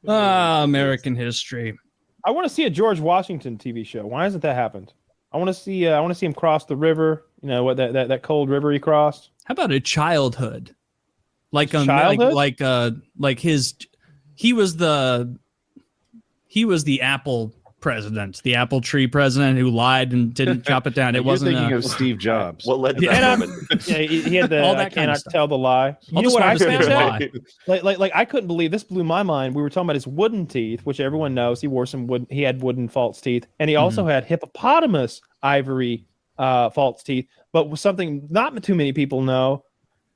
American history. I want to see a George Washington TV show. Why hasn't that happened? I want to see him cross the river. You know what that cold river he crossed. How about a childhood? Like childhood? like his he was the apple president, the apple tree president who lied and didn't chop it down. It wasn't thinking of Steve Jobs. What led to that moment? Yeah, he had the All that I kind of cannot stuff. tell the lie. You All know the what I smartest found things out? lie. Like I couldn't believe this. Blew my mind. We were talking about his wooden teeth, which everyone knows. He wore some wood. He had wooden false teeth, and he also had hippopotamus ivory false teeth. But with something not too many people know,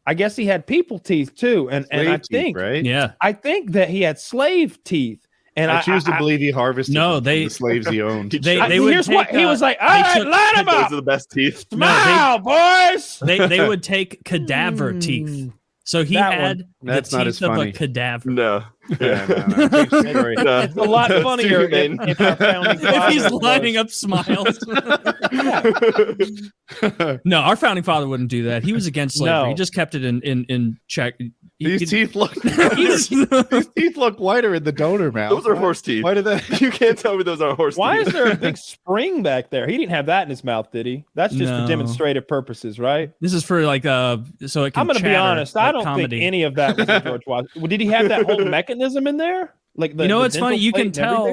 I guess he had people teeth too. And I think right? Yeah. I think that he had slave teeth. And I choose to believe he harvested the slaves he owned. They would here's take, what he was like. All right, line them up. Those are the best teeth. Smile, boys. They would take cadaver teeth. So he That had one. the That's not teeth as of a funny. cadaver. No. Yeah, no. Change the story. No. It's a lot That's funnier too humane. if our founding If he's father lining was- up smiles. No, our founding father wouldn't do that. He was against slavery. No. He just kept it in check. These teeth look these teeth look whiter in the donor mouth. Those are horse teeth. Why did that? You can't tell me those aren't horse Why teeth. is there a big spring back there? He didn't have that in his mouth, did he? That's just No. for demonstrative purposes, right? This is for like so it can I'm going to be chatter, honest. I like don't comedy. think any of that was in George Washington. Well, did he have that whole mechanism in there? Like the, You know, the it's funny. dental You plate can and tell.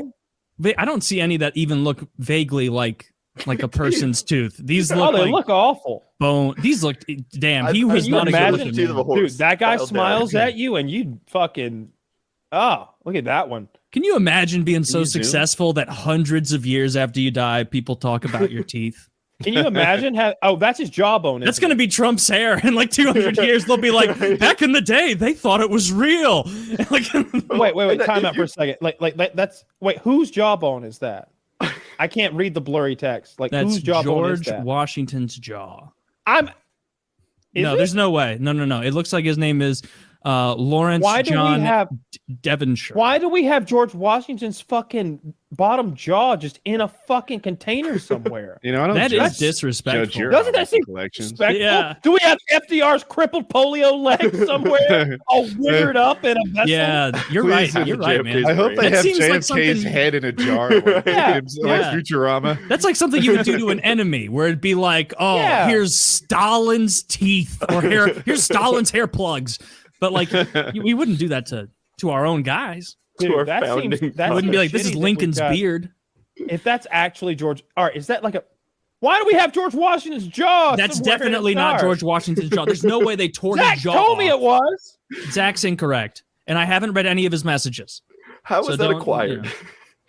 everything? I don't see any that even look vaguely like a person's tooth. These Oh, look they like look awful. bone. These look damn. He I- was can you not a good imagine looking teeth of a man. horse? Dude, that guy filed smiles down. at you and you fucking... Oh, look at that one. Can you imagine being so you zoom? successful that hundreds of years after you die, people talk about your teeth? Can you imagine how... Oh, that's his jawbone. That's going to be Trump's hair in like 200 years. They'll be like, back in the day, they thought it was real. Like, Wait. Time out for a second. Like that's... Wait, whose jawbone is that? I can't read the blurry text. Like, that's whose jawbone is George that? Washington's jaw. Is No, it? there's no way. No. It looks like his name is Lawrence Why do John we have... Devonshire. Why do we have George Washington's fucking bottom jaw just in a fucking container somewhere? You know, I don't That judge- is disrespectful. judge your Doesn't that seem collections. respectful? Yeah. Do we have FDR's crippled polio leg somewhere, all withered up in a vessel? Yeah, you're Please, right. You're right, JFK's man. I hope they That have seems like JFK's something- head in a jar, like, Yeah. like Yeah. Futurama. That's like something you would do to an enemy, where it'd be like, "Oh, Yeah. here's Stalin's teeth, or here's Stalin's hair plugs." But like, we wouldn't do that to our own guys. Dude, our that founding seems that We wouldn't be seems like, "This shitty is that we Lincoln's got- beard." If that's actually George, all right, is that like a? Why do we have George Washington's jaw? That's somewhere in definitely his not car? George Washington's jaw. There's no way they tore Zach his jaw told me off. it was. Zach's incorrect, and I haven't read any of his messages. How So was that don't- acquired? yeah.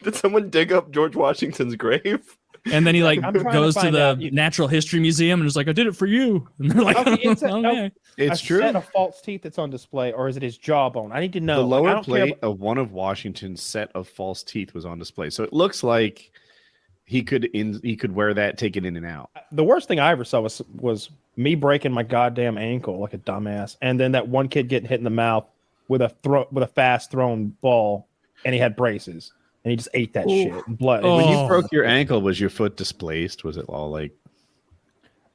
Did someone dig up George Washington's grave? And then he like I'm trying to goes to find the out. Natural History Museum and is like, "I did it for you." And they're like, Okay, it's a- "Okay." It's a true. set of false teeth that's on display, or is it his jawbone? I need to know. The Like, I lower don't care plate of one of Washington's set of false teeth was on display, so it looks like he could wear that, take it in and out. the worst thing I ever saw was me breaking my goddamn ankle like a dumbass, and then that one kid getting hit in the mouth with a fast thrown ball, and he had braces, and he just ate that shit. And blood. Oh. When you broke your ankle, was your foot displaced? Was it all like?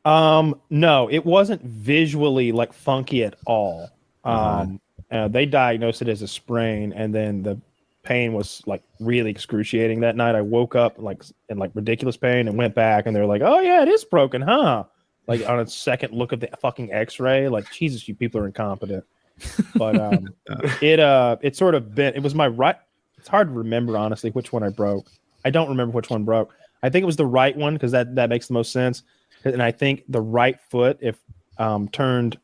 No, it wasn't visually like funky at all. They diagnosed it as a sprain, and then the pain was like really excruciating that night. I woke up in ridiculous pain and went back, and they're like, "Oh yeah, it is broken, huh?" Like on a second look at the fucking X-ray, like Jesus, you people are incompetent. But it sort of bent. It was my right. It's hard to remember honestly which one I broke. I don't remember which one broke. I think it was the right one because that makes the most sense. And I think the right foot, if turned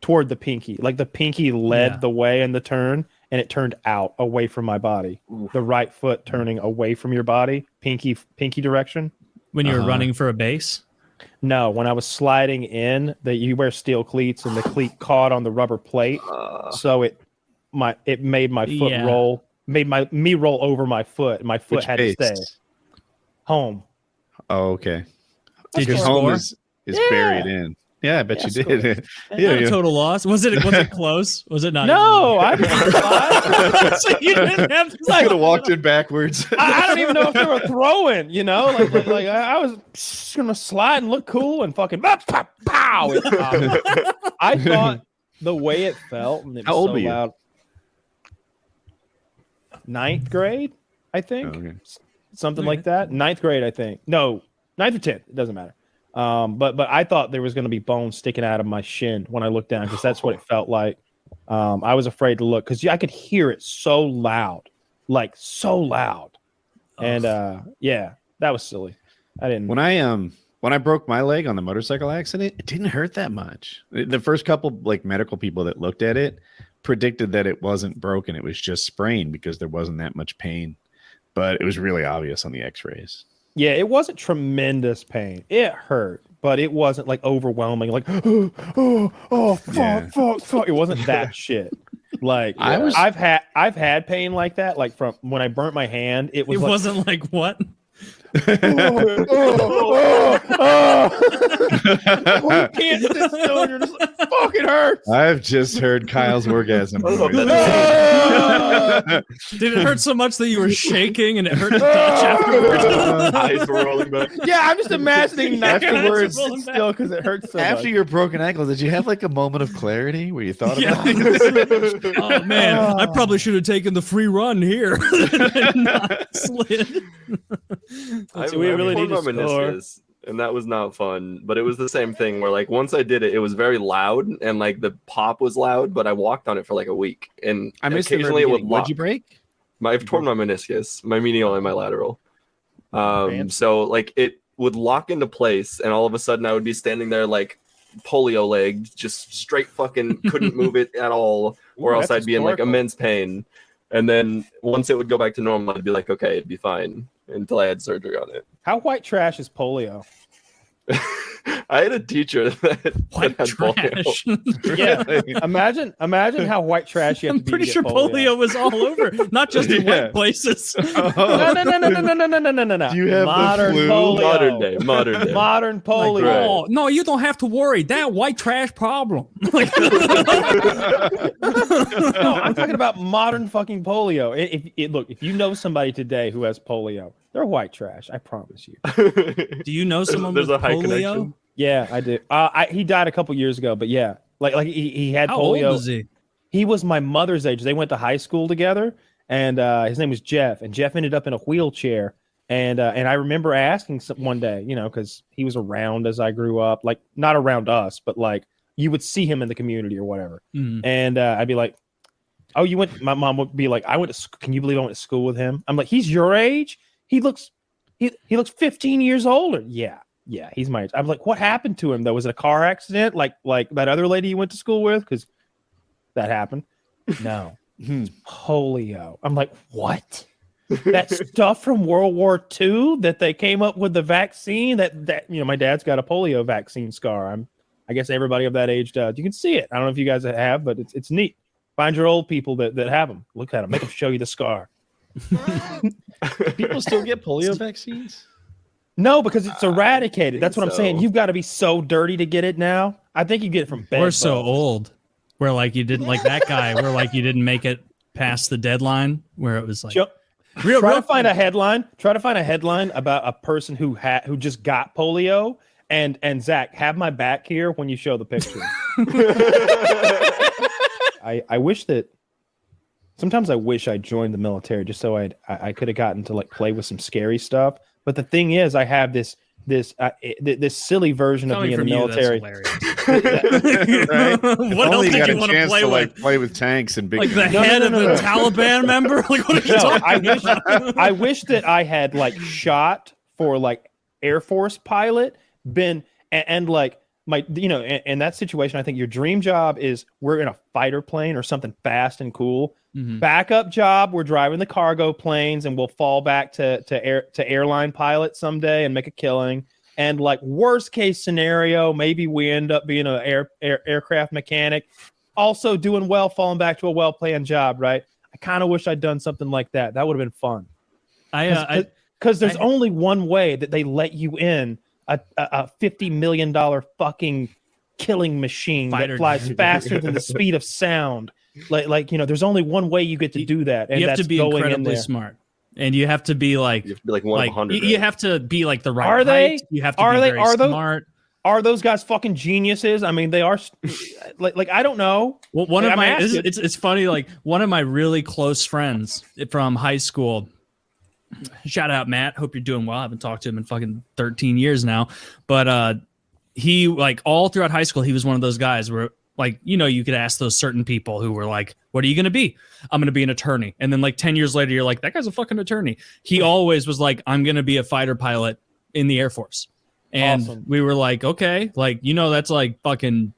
toward the pinky, like the pinky led the way in the turn, and it turned out away from my body. Oof. The right foot turning away from your body, pinky direction. When you were running for a base. No, when I was sliding in, you wear steel cleats, and the cleat caught on the rubber plate, so it made my foot roll, made me roll over my foot, and my foot Which had base? to stay home. Oh, okay. Did you Because home score? is Yeah. buried in. Yeah, I bet you scored. did. Not yeah, a total loss. Was it close? Was it not? No, I didn't slide. So you didn't have to I could have walked in backwards. I don't even know if they were throwing, like I was just gonna slide and look cool and fucking pow, pow. I thought the way it felt, and it was How old so were you? loud. ninth grade, I think. Okay. Something like that. Ninth grade, I think. No, ninth or 10th. It doesn't matter. But I thought there was going to be bones sticking out of my shin when I looked down because that's what it felt like. I was afraid to look because I could hear it so loud, like so loud. And yeah, that was silly. I didn't. When I broke my leg on the motorcycle accident, it didn't hurt that much. The first couple like medical people that looked at it predicted that it wasn't broken. It was just sprained because there wasn't that much pain. But it was really obvious on the x-rays. Yeah, it wasn't tremendous pain. It hurt, but it wasn't like overwhelming, like, fuck. It wasn't that shit. Like I've had pain like that, like from when I burnt my hand. It wasn't like what? You can't sit still and you're just like, fuck, it hurts. I've just heard Kyle's orgasm. Did it hurt so much that you were shaking and it hurt to touch afterwards? Eyes were rolling back. Yeah, I'm just imagining afterwards rolling sit still because it hurts so After much. your broken ankle, did you have like a moment of clarity where you thought about Yeah. Oh man, I probably should have taken the free run here and not slid. So we really need to my score. meniscus, and that was not fun. But it was the same thing where like once I did it, it was very loud and like the pop was loud. But I walked on it for like a week, and I missed the very occasionally it would beginning. lock. What'd you break? I've torn my meniscus, my medial and my lateral. Fancy. So like it would lock into place, and all of a sudden I would be standing there like polio legged, just straight fucking couldn't move it at all, or Ooh, else that's I'd be in like historical. immense pain. And then once it would go back to normal, I'd be like, okay, it'd be fine until I had surgery on it. How white trash is polio? I had a teacher that White had polio. trash. Yeah, imagine how white trash you have I'm to be. pretty to sure get polio was all over, not just in Yeah. wet places. No. Do you have the modern flu? polio? Modern day. Modern polio. Right. Oh no, you don't have to worry. That white trash problem. Like, No, I'm talking about modern fucking polio. If you know somebody today who has polio, they're white trash. I promise you. do you know someone There's with a high polio? connection. Yeah, I do. He died a couple years ago, but yeah, like he had How polio. old is he? He was my mother's age. They went to high school together, and his name was Jeff. And Jeff ended up in a wheelchair. And I remember asking one day, because he was around as I grew up, like not around us, but like you would see him in the community or whatever. Mm. And I'd be like, "Oh, you went?" My mom would be like, "I went to. Can you believe I went to school with him?" I'm like, "He's your age? He looks 15 years older." Yeah, he's my age. I'm like, "What happened to him though? Was it a car accident, like that other lady you went to school with?" Because that happened. No, it's polio. I'm like, what? That stuff from World War II that they came up with the vaccine that my dad's got a polio vaccine scar. I guess everybody of that age does. You can see it. I don't know if you guys have, but it's neat. Find your old people that have them. Look at them. Make them show you the scar. People still get polio vaccines? No, because it's eradicated. That's what I'm so. saying. You've got to be so dirty to get it now. I think you get it from bed We're so bugs. old. Where like you didn't like that guy. Where like you didn't make it past the deadline. Where it was like Try to find a headline. Try to find a headline about a person who just got polio. And Zach, have my back here when you show the picture. I wish that. Sometimes I wish I joined the military just so I could have gotten to like play with some scary stuff. But the thing is, I have this silly version of me in the military. Right? If What else only did got you a want to chance play to, with? play with tanks and big Like the No, head no, of no, a no. Taliban member? Like what are you No, talking about? I wish that I had like shot for like Air Force pilot, been and like my in that situation, I think your dream job is we're in a fighter plane or something fast and cool. Mhm. Backup job, we're driving the cargo planes and we'll fall back to airline pilot someday and make a killing. And like worst case scenario, maybe we end up being an aircraft mechanic, also doing well, falling back to a well-planned job, right? I kind of wish I'd done something like that. That would have been fun. Because there's only one way that they let you in a $50 million fucking killing machine Fighter that flies jet. faster than the speed of sound. There's only one way you get to do that, and You have that's to be going in incredibly there. smart, and you have to be like You have to be like one of 100. you have to be like the right Are they? height. You have to Are be they? very Are those- smart. are those guys fucking geniuses? I mean, they are. Like I don't know. Well, one Like, of I'm my asking. it's funny. Like one of my really close friends from high school. Shout out Matt. Hope you're doing well. I haven't talked to him in fucking 13 years now, but he like all throughout high school he was one of those guys where like you could ask those certain people who were like, "What are you gonna be?" "I'm gonna be an attorney." And then like 10 years later, you're like, "That guy's a fucking attorney." He always was like, "I'm gonna be a fighter pilot in the Air Force." And Awesome. we were like, okay, like that's like fucking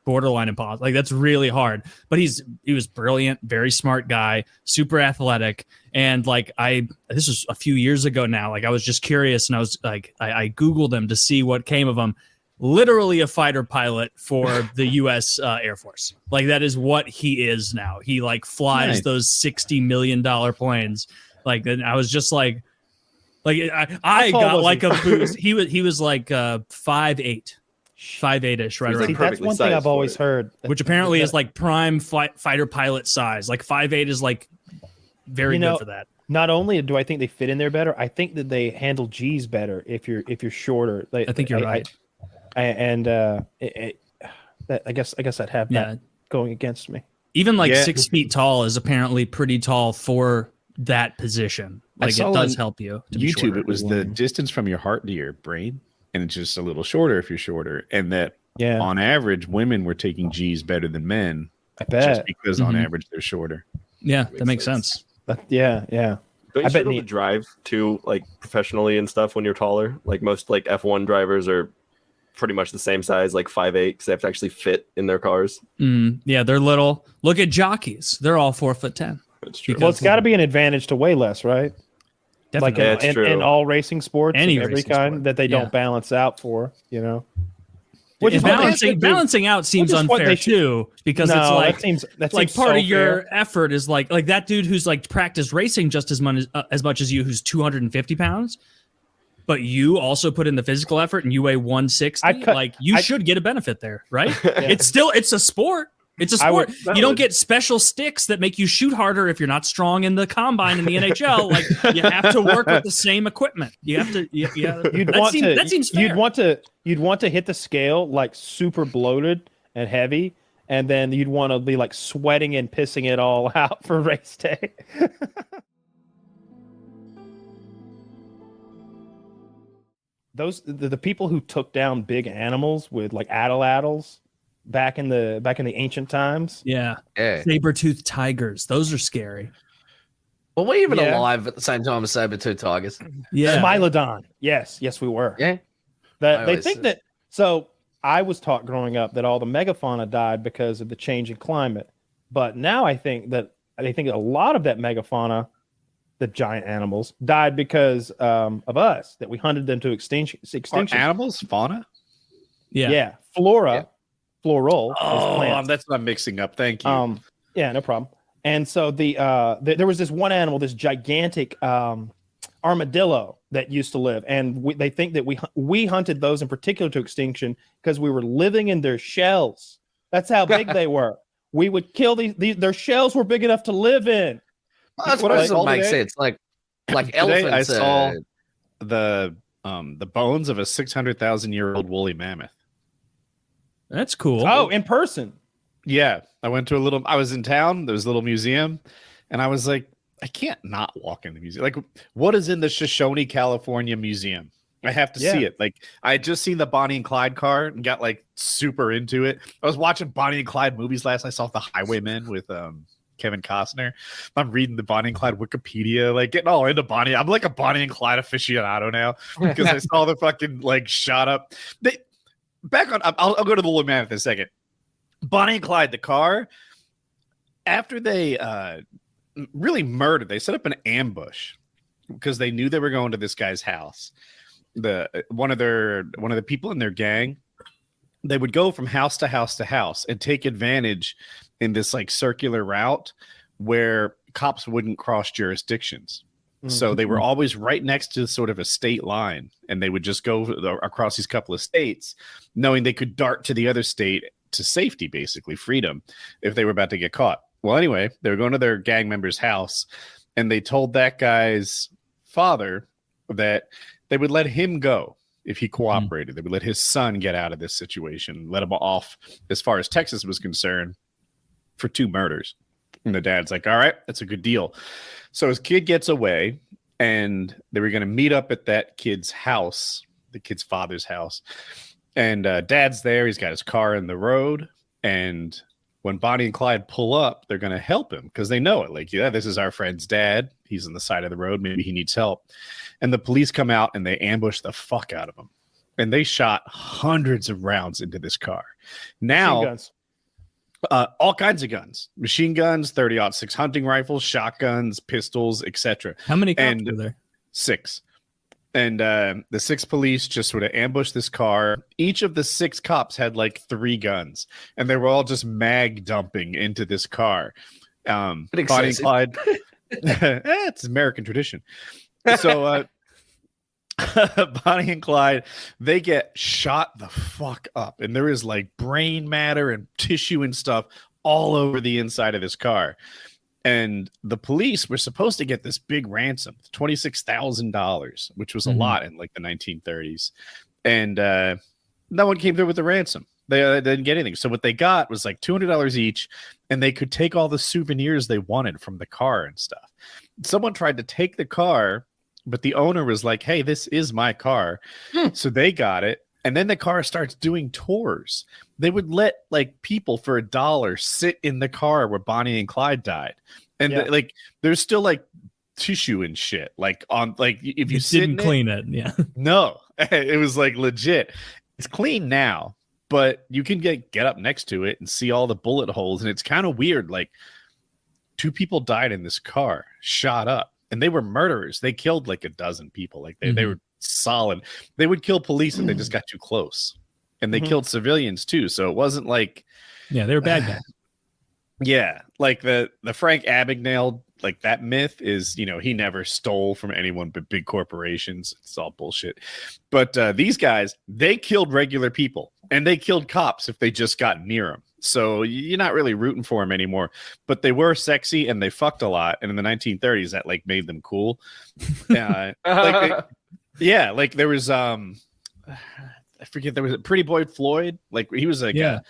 borderline impossible. Like that's really hard. But he was brilliant, very smart guy, super athletic. And like this was a few years ago now. Like I was just curious, and I was like, I Googled him to see what came of him. Literally a fighter pilot for the U.S. Air Force. Like that is what he is now. He like flies those $60 million planes. Like then I was just like I got like a boost. He was like 5'8", 5'8"ish, right He's, around. like, See, that's perfectly one thing sized I've for always it. heard. Which apparently is like prime fighter pilot size. Like 5'8" is like very good for that. Not only do I think they fit in there better, I think that they handle G's better if you're shorter. I think you're right. I guess I'd have that going against me. Even like 6 feet tall is apparently pretty tall for that position. Like it does help you. To be YouTube, shorter. it was the distance from your heart to your brain, and it's just a little shorter if you're shorter. And that on average, women were taking G's better than men. I bet. Just because on average they're shorter. Yeah, that makes sense. Yeah. Don't you struggle to drive too, like professionally and stuff when you're taller? Like most like F1 drivers are pretty much the same size, like 5'8", because they have to actually fit in their cars. Yeah, they're little. Look at jockeys; they're all 4'10". That's true. Well, it's got to be an advantage to weigh less, right? Definitely. Like in all racing sports, Any of every racing kind sport. that they don't balance out for, Which is balancing out seems unfair too, because it's like that like seems part so of your fair. effort is like that dude who's like practiced racing just as much as you, who's 250 pounds, but you also put in the physical effort and you weigh 160. You should get a benefit there, right? It's a sport. It's a sport. You don't get special sticks that make you shoot harder if you're not strong in the combine in the NHL. Like you have to work with the same equipment. You have to. That seems fair. You'd want to hit the scale like super bloated and heavy, and then you'd want to be like sweating and pissing it all out for race day. The people who took down big animals with like atlatls back in the ancient times. Yeah. Saber-toothed tigers. Those are scary. Were we even alive at the same time as saber-toothed tigers? Yeah. Smilodon. Yes, we were. Yeah. They think that. So I was taught growing up that all the megafauna died because of the change in climate, but now I think a lot of that megafauna, the giant animals, died because of us, that we hunted them to extinction. Are animals fauna? Yeah. Flora. Yeah. Floral. That's what I'm mixing up. Thank you. Yeah, no problem. And so there was this one animal, this gigantic armadillo that used to live, and they think that we hunted those in particular to extinction because we were living in their shells. That's how big they were. We would kill their shells were big enough to live in. Well, that's what doesn't make sense. Like elephants. I saw the bones of a 600,000-year-old woolly mammoth. That's cool. Oh, in person. Yeah. I was in town. There was a little museum, and I was like, I can't not walk in the museum. Like, what is in the Shoshone, California museum? I have to see it. Like, I had just seen the Bonnie and Clyde car and got like super into it. I was watching Bonnie and Clyde movies last night. I saw The Highwaymen with Kevin Costner. I'm reading the Bonnie and Clyde Wikipedia, like getting all into Bonnie. I'm like a Bonnie and Clyde aficionado now because I saw the fucking like shot up. I'll go to the little man in a second. Bonnie and Clyde, the car, after they really murdered, they set up an ambush because they knew they were going to this guy's house. One of the people in their gang, they would go from house to house to house and take advantage in this like circular route where cops wouldn't cross jurisdictions. Mm-hmm. So they were always right next to sort of a state line, and they would just go across these couple of states, knowing they could dart to the other state to safety, basically freedom, if they were about to get caught. Well, anyway, they were going to their gang member's house, and they told that guy's father that they would let him go if he cooperated. They would let his son get out of this situation, let him off, as far as Texas was concerned, for 2 murders. And the dad's like, all right, that's a good deal. So his kid gets away, and they were going to meet up at that kid's house, the kid's father's house. And dad's there. He's got his car in the road. And when Bonnie and Clyde pull up, they're going to help him because they know it. Like, yeah, this is our friend's dad. He's on the side of the road. Maybe he needs help. And the police come out and they ambush the fuck out of him. And they shot hundreds of rounds into this car. Now, all kinds of guns, machine guns, 30-06 hunting rifles, shotguns, pistols, etc. How many cops were there? 6. And the 6 police just sort of ambushed this car. Each of the 6 cops had like 3 guns, and they were all just mag dumping into this car. Bonnie and Clyde, it's American tradition. So Bonnie and Clyde, they get shot the fuck up, and there is like brain matter and tissue and stuff all over the inside of this car. And the police were supposed to get this big ransom, $26,000, which was a lot in like the 1930s. And no one came through with the ransom. They didn't get anything. So what they got was like $200 each, and they could take all the souvenirs they wanted from the car and stuff. Someone tried to take the car, but the owner was like, hey, this is my car. So they got it. And then the car starts doing tours. They would let like people for $1 sit in the car where Bonnie and Clyde died. And like, there's still like tissue and shit. Like on, like if you didn't clean it. Yeah. No, it was like legit. It's clean now, but you can get up next to it and see all the bullet holes. And it's kind of weird. Like 2 people died in this car, shot up, and they were murderers. They killed like a dozen people. Like they were solid. They would kill police if they just got too close, and they killed civilians too. So it wasn't like, yeah, they were bad guys. Yeah, like the Frank Abagnale, like that myth is, you know, he never stole from anyone but big corporations. It's all bullshit. But these guys, they killed regular people, and they killed cops if they just got near them. So you're not really rooting for them anymore. But they were sexy, and they fucked a lot. And in the 1930s, that like made them cool. Yeah, like there was I forget, there was a Pretty Boy Floyd, like he was like a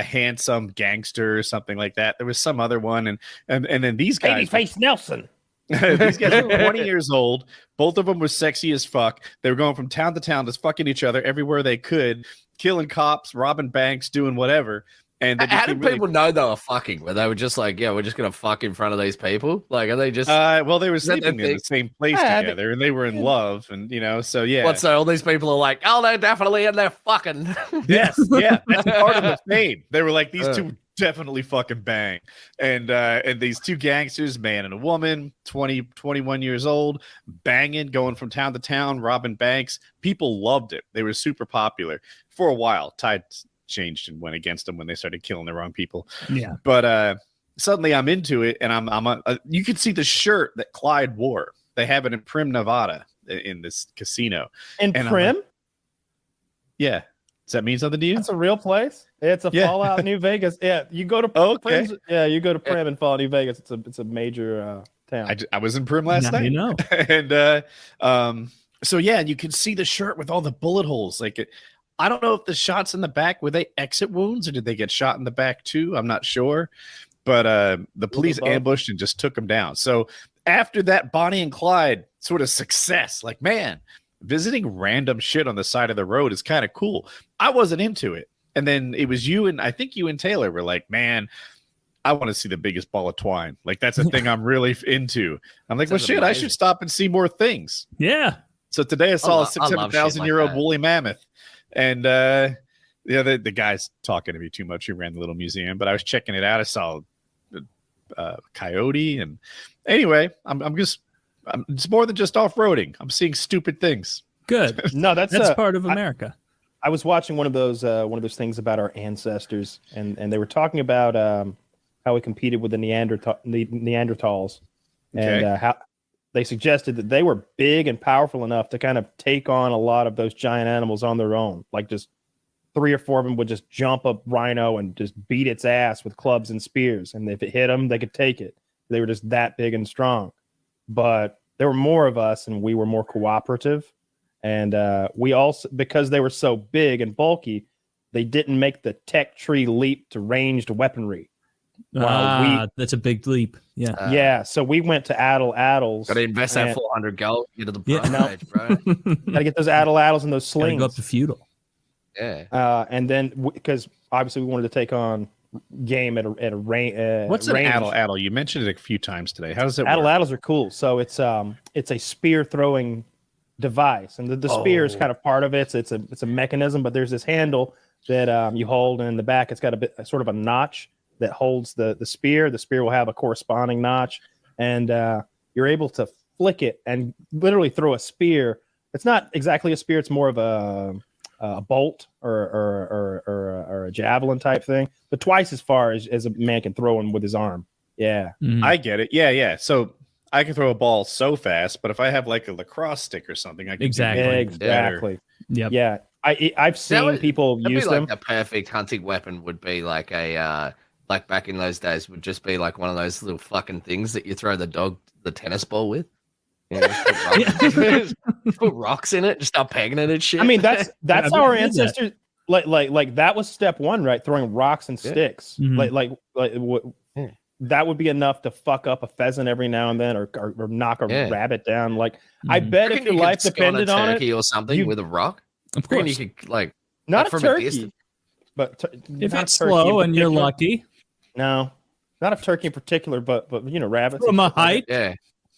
handsome gangster or something like that. There was some other one, and then these guys, Babyface Nelson. These guys were 20 years old. Both of them were sexy as fuck. They were going from town to town, just fucking each other everywhere they could, killing cops, robbing banks, doing whatever. And how did people know they were fucking? Were they were just like, yeah, we're just gonna fuck in front of these people? Like, are they just? Well, they were sleeping in the same place together, and they were in love, and you know, so yeah. What? So all these people are like, oh, they're definitely in there fucking. Yes, yeah, that's part of the fame. They were like, these two definitely fucking bang, and these 2 gangsters, man and a woman, 20, 21 years old, banging, going from town to town, robbing banks. People loved it. They were super popular for a while. Tides changed and went against them when they started killing the wrong people. Yeah, but suddenly I'm into it, and you can see the shirt that Clyde wore. They have it in Prim, Nevada, in this casino. In Prim? Like, yeah. Does that mean something to you? That's a real place. It's a Fallout New Vegas. Yeah, you go to okay. You go to Prim in Fallout New Vegas. It's a major town. I was in Prim last night. You know. And so yeah, you can see the shirt with all the bullet holes. Like I don't know if the shots in the back, were they exit wounds or did they get shot in the back too? I'm not sure. But the police ambushed and just took them down. So after that Bonnie and Clyde sort of success, like, man, visiting random shit on the side of the road is kind of cool. I wasn't into it. And then it was you, and I think you and Taylor were like, man, I want to see the biggest ball of twine. Like, that's a thing I'm really into. I'm like, well, shit, amazing. I should stop and see more things. Yeah. So today I saw a 600,000-year-old woolly mammoth. And the guy's talking to me too much. He ran the little museum, but I was checking it out. I saw a coyote, and anyway, it's more than just off-roading. I'm seing stupid things. Good. No, that's part of America. I was watching one of those things about our ancestors, and they were talking about how we competed with the Neanderthals, and how they suggested that they were big and powerful enough to kind of take on a lot of those giant animals on their own. Like just 3 or 4 of them would just jump a rhino and just beat its ass with clubs and spears. And if it hit them, they could take it. They were just that big and strong. But there were more of us, and we were more cooperative. And we also, because they were so big and bulky, they didn't make the tech tree leap to ranged weaponry. That's a big leap. Yeah. Yeah, so we went to Addles. Got to invest that 400 gold into the pro page, bro. Got to get those Addles and those slings. Go up to feudal. Yeah. And then because obviously we wanted to take on game at a range. What's an addle? You mentioned it a few times today. How does it work? Addles are cool. So it's a spear throwing device, and the spear is kind of part of it. It's a mechanism, but there's this handle that you hold, and in the back it's got sort of a notch that holds the spear. The spear will have a corresponding notch, and you're able to flick it and literally throw a spear. It's not exactly a spear; it's more of a bolt or a javelin type thing, but twice as far as a man can throw one with his arm. Yeah, I get it. Yeah. So I can throw a ball so fast, but if I have like a lacrosse stick or something, I can exactly. Yep. Yeah, I've seen people use them. A perfect hunting weapon would be like a like back in those days would just be like one of those little fucking things that you throw the tennis ball with. You know, just put rocks in it, just start pegging it and shit. I mean, that's how our ancestors like that was step one, right? Throwing rocks and sticks. That would be enough to fuck up a pheasant every now and then, or knock a rabbit down. Like I bet if your life depended on it, or something with a rock. Of course, you could like not like a turkey, but if it's slow and you're lucky. No, not a turkey in particular, but you know, rabbits from a height. Yeah,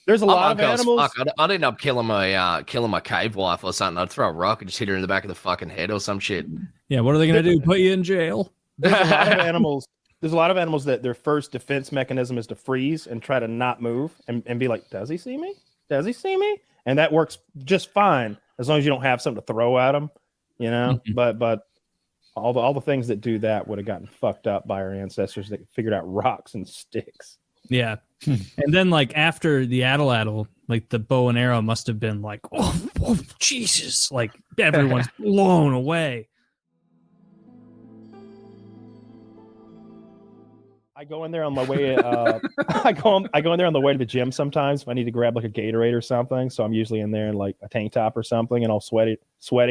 there's a lot of animals. I'd end up killing my cave wife or something. I'd throw a rock and just hit her in the back of the fucking head or some shit. Yeah, what are they gonna do? Put you in jail? There's a lot of animals. There's a lot of animals that their first defense mechanism is to freeze and try to not move and be like, does he see me? Does he see me? And that works just fine as long as you don't have something to throw at him, you know. But all the things that do that would have gotten fucked up by our ancestors that figured out rocks and sticks. Yeah. And then like after the addle, like the bow and arrow must have been like, oh Jesus, like everyone's blown away. I go in there on my way. I go in there on the way to the gym sometimes if I need to grab like a Gatorade or something. So I'm usually in there in like a tank top or something, and all sweaty,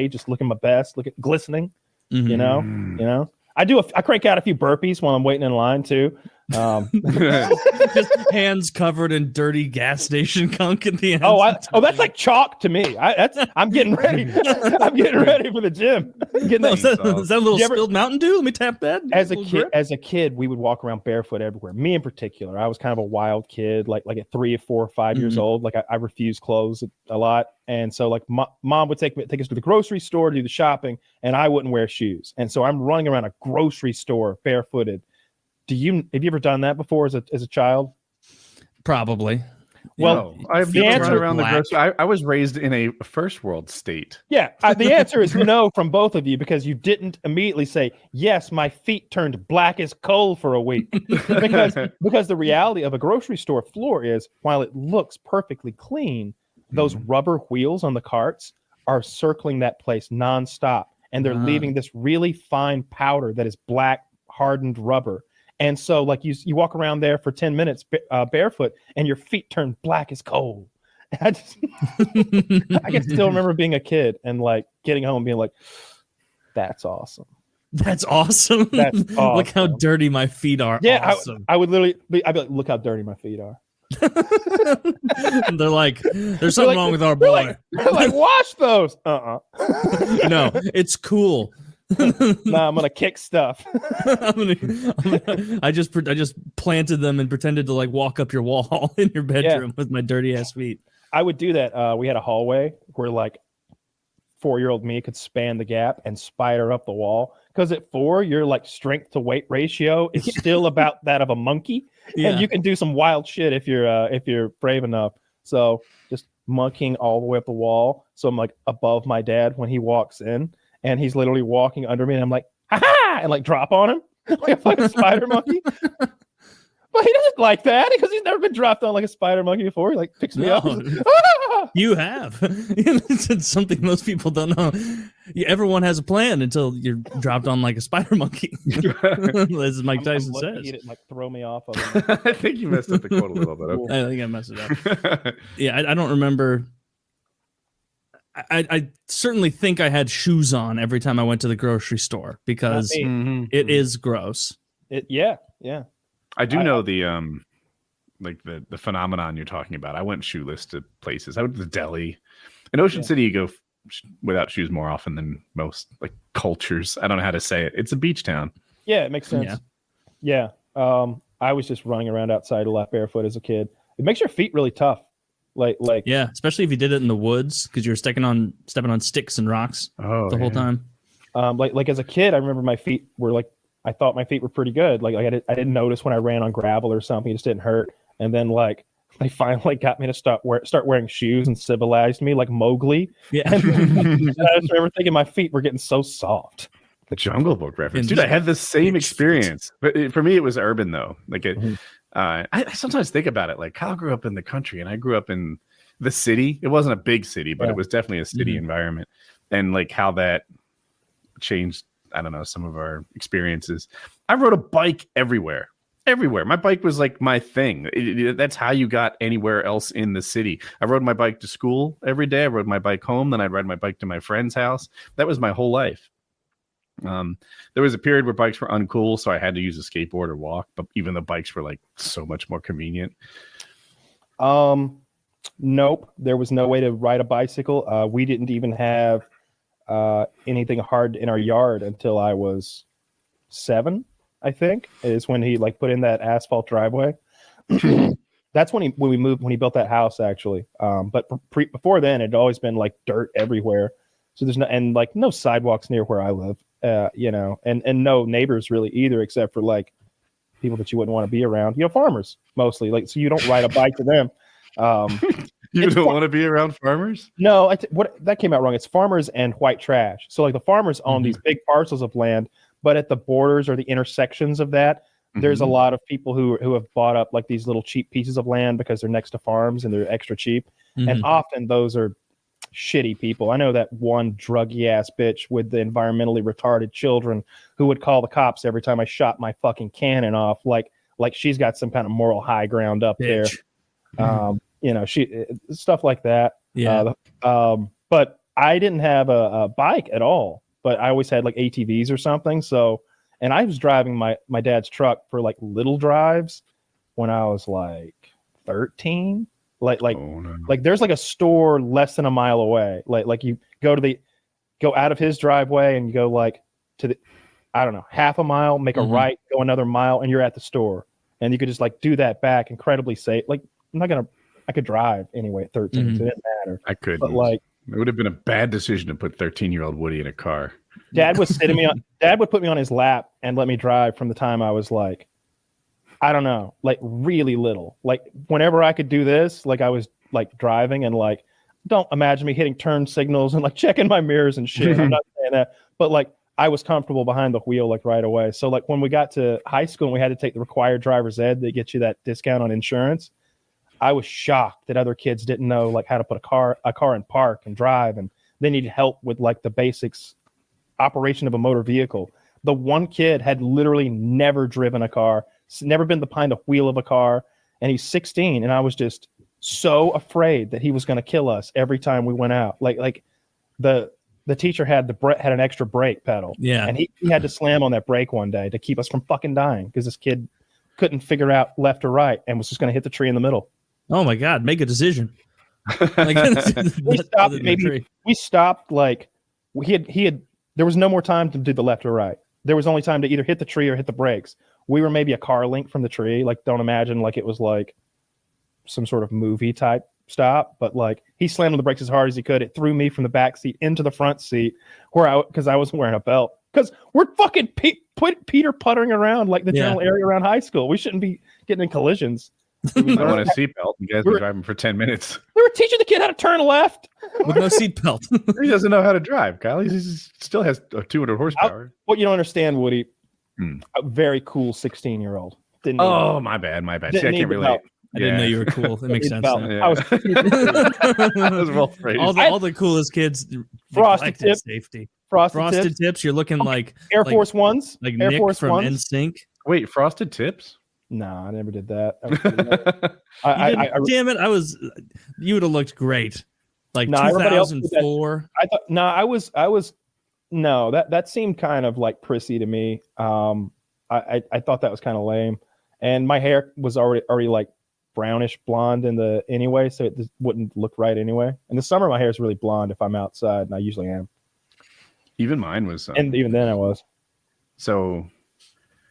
just looking my best, glistening. You know. I crank out a few burpees while I'm waiting in line too. Just hands covered in dirty gas station gunk at the end. That's like chalk to me. I'm getting ready. I'm getting ready for the gym. Is that a little spilled Mountain Dew? Let me tap that. As a kid, we would walk around barefoot everywhere. Me in particular, I was kind of a wild kid. Like at 3 or 4 or 5 years old, like I refused clothes a lot, and so like mom would take us to the grocery store to do the shopping, and I wouldn't wear shoes, and so I'm running around a grocery store barefooted. Have you ever done that before as a child? Probably. Well, I've never run around the grocery. I was raised in a first world state. Yeah, the answer is no from both of you because you didn't immediately say, yes, my feet turned black as coal for a week. because the reality of a grocery store floor is, while it looks perfectly clean, those rubber wheels on the carts are circling that place nonstop. And they're leaving this really fine powder that is black, hardened rubber. And so, like, you walk around there for 10 minutes barefoot, and your feet turn black as coal. I can still remember being a kid and, like, getting home and being like, that's awesome. That's awesome. That's awesome. Look how dirty my feet are. Yeah, awesome. I would literally I'd be like, look how dirty my feet are. And they're like, there's something wrong with our boy. They're like, wash those. No, it's cool. Nah, I'm gonna kick stuff. I just planted them and pretended to like walk up your wall in your bedroom with my dirty ass feet. I would do that. We had a hallway where like 4-year-old me could span the gap and spider up the wall. Because at 4, your like strength to weight ratio is still about that of a monkey, and you can do some wild shit if you're brave enough. So just monkeying all the way up the wall. So I'm like above my dad when he walks in. And he's literally walking under me, and I'm like, ha-ha, and like drop on him like a fucking spider monkey. But he doesn't like that because he's never been dropped on like a spider monkey before. He like picks me up. Like, ah! You have. It's something most people don't know. Everyone has a plan until you're dropped on like a spider monkey. As Mike Tyson says. It, like, throw me off of him. I think you messed up the quote a little bit. Okay. I think I messed it up. Yeah, I don't remember. I certainly think I had shoes on every time I went to the grocery store because it is gross. Yeah. I do know the like the phenomenon you're talking about. I went shoeless to places. I went to the deli. In Ocean City, you go without shoes more often than most like cultures. I don't know how to say it. It's a beach town. Yeah, it makes sense. Yeah. I was just running around outside a lot barefoot as a kid. It makes your feet really tough. Like yeah, especially if you did it in the woods because you're stepping on sticks and rocks the whole time. Like as a kid, I remember my feet were like, I thought my feet were pretty good. Like I didn't notice when I ran on gravel or something. It just didn't hurt. And then like they finally got me to start wearing shoes and civilized me like Mowgli. Yeah. And I just remember thinking my feet were getting so soft. The Jungle Book reference, dude. I had the same experience, but for me, it was urban though. Like it, I sometimes think about it. Like Kyle grew up in the country, and I grew up in the city. It wasn't a big city, but it was definitely a city environment, and like how that changed. I don't know some of our experiences. I rode a bike everywhere. My bike was like my thing. That's how you got anywhere else in the city. I rode my bike to school every day. I rode my bike home. Then I'd ride my bike to my friend's house. That was my whole life. There was a period where bikes were uncool, so I had to use a skateboard or walk, but even the bikes were like so much more convenient. Nope. There was no way to ride a bicycle. We didn't even have anything hard in our yard until I was 7, I think, is when he like put in that asphalt driveway. That's when he built that house actually. But before then it'd always been like dirt everywhere. So there's no sidewalks near where I live, and no neighbors really either, except for like people that you wouldn't want to be around, farmers mostly. Like, so you don't ride a bike to them. You don't want to be around farmers? No, that came out wrong. It's farmers and white trash. So like the farmers own these big parcels of land, but at the borders or the intersections of that, there's a lot of people who have bought up like these little cheap pieces of land because they're next to farms and they're extra cheap. And often those are shitty people. I know that one druggy ass bitch with the environmentally retarded children who would call the cops every time I shot my fucking cannon off, like she's got some kind of moral high ground up there. She stuff like that. Yeah. But I didn't have a bike at all, but I always had like ATVs or something. So, and I was driving my dad's truck for like little drives when I was like 13. Like there's like a store less than a mile away. Like you go out of his driveway and you go like to the, I don't know, half a mile, make a right, go another mile, and you're at the store. And you could just like do that back incredibly safe. Like I could drive anyway at 13, so it didn't matter. I could, but like it would have been a bad decision to put 13-year-old Woody in a car. Dad would put me on his lap and let me drive from the time I was like, I don't know, like really little. Like whenever I could do this, like I was like driving and like, don't imagine me hitting turn signals and like checking my mirrors and shit. I'm not saying that, but like I was comfortable behind the wheel like right away. So like when we got to high school and we had to take the required driver's ed, they get you that discount on insurance. I was shocked that other kids didn't know like how to put a car in park and drive, and they needed help with like the basics operation of a motor vehicle. The one kid had literally never driven a car, never been behind the wheel of a car, and he's 16. And I was just so afraid that he was going to kill us every time we went out. Like the teacher had an extra brake pedal, and he had to slam on that brake one day to keep us from fucking dying because this kid couldn't figure out left or right and was just going to hit the tree in the middle. Oh my God! Make a decision. Like, we stopped. Like he had. There was no more time to do the left or right. There was only time to either hit the tree or hit the brakes. We were maybe a car length from the tree. Like, don't imagine like it was like some sort of movie type stop. But like he slammed on the brakes as hard as he could. It threw me from the back seat into the front seat because I wasn't wearing a belt. Because we're fucking Peter puttering around like the general area around high school. We shouldn't be getting in collisions. I want a seatbelt. You guys were driving for 10 minutes. They were teaching the kid how to turn left with no seatbelt. He doesn't know how to drive, Kyle. He still has 200 horsepower. What you don't understand, Woody, a very cool 16-year-old. My bad. See, I can't relate. I didn't know you were cool. That makes sense. Yeah. I was all the coolest kids. Frosted Tips. Safety. Frosted Tips. You're looking like Air Force Ones. Like Air Nick Force from Ones. NSYNC. Wait, Frosted Tips? No, I never did that. Damn it! You would have looked great. Like No, everybody else did that. 2004. I thought I was no, that seemed kind of like prissy to me. I thought that was kind of lame, and my hair was already like brownish blonde anyway, so it just wouldn't look right anyway. In the summer, my hair is really blonde if I'm outside, and I usually am. Even mine was, and even then I was. So,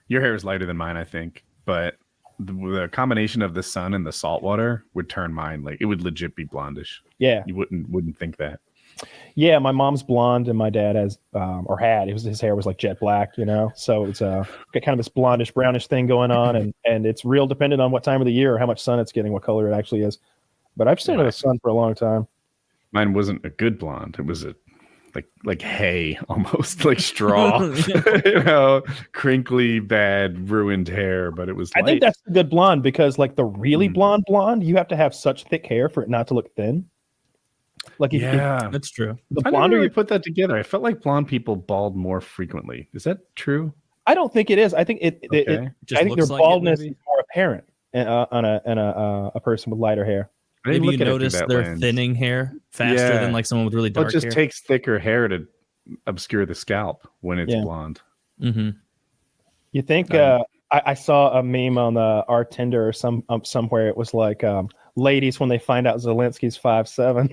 your hair is lighter than mine, I think, but the combination of the sun and the salt water would turn mine, like it would legit be blondish. Yeah, you wouldn't think that. Yeah, my mom's blonde and my dad has or had his hair was like jet black, so it's got kind of this blondish brownish thing going on, and it's real dependent on what time of the year or how much sun it's getting, what color it actually is. But I've stayed in the sun for a long time. Mine wasn't a good blonde. It was a like hay, almost like straw, crinkly, bad, ruined hair. But it was light. I think that's a good blonde, because like the really blonde, you have to have such thick hair for it not to look thin. Like that's true. The I blonder, never really put that together. I felt like blonde people bald more frequently. Is that true? I don't think it is. I think I think their baldness is more apparent on a person with lighter hair. Maybe you notice their thinning hair faster than like someone with really dark hair. It just takes thicker hair to obscure the scalp when it's blonde. Mm-hmm. You think? I saw a meme on our Tinder or somewhere. It was like, ladies when they find out Zelensky's 5'7".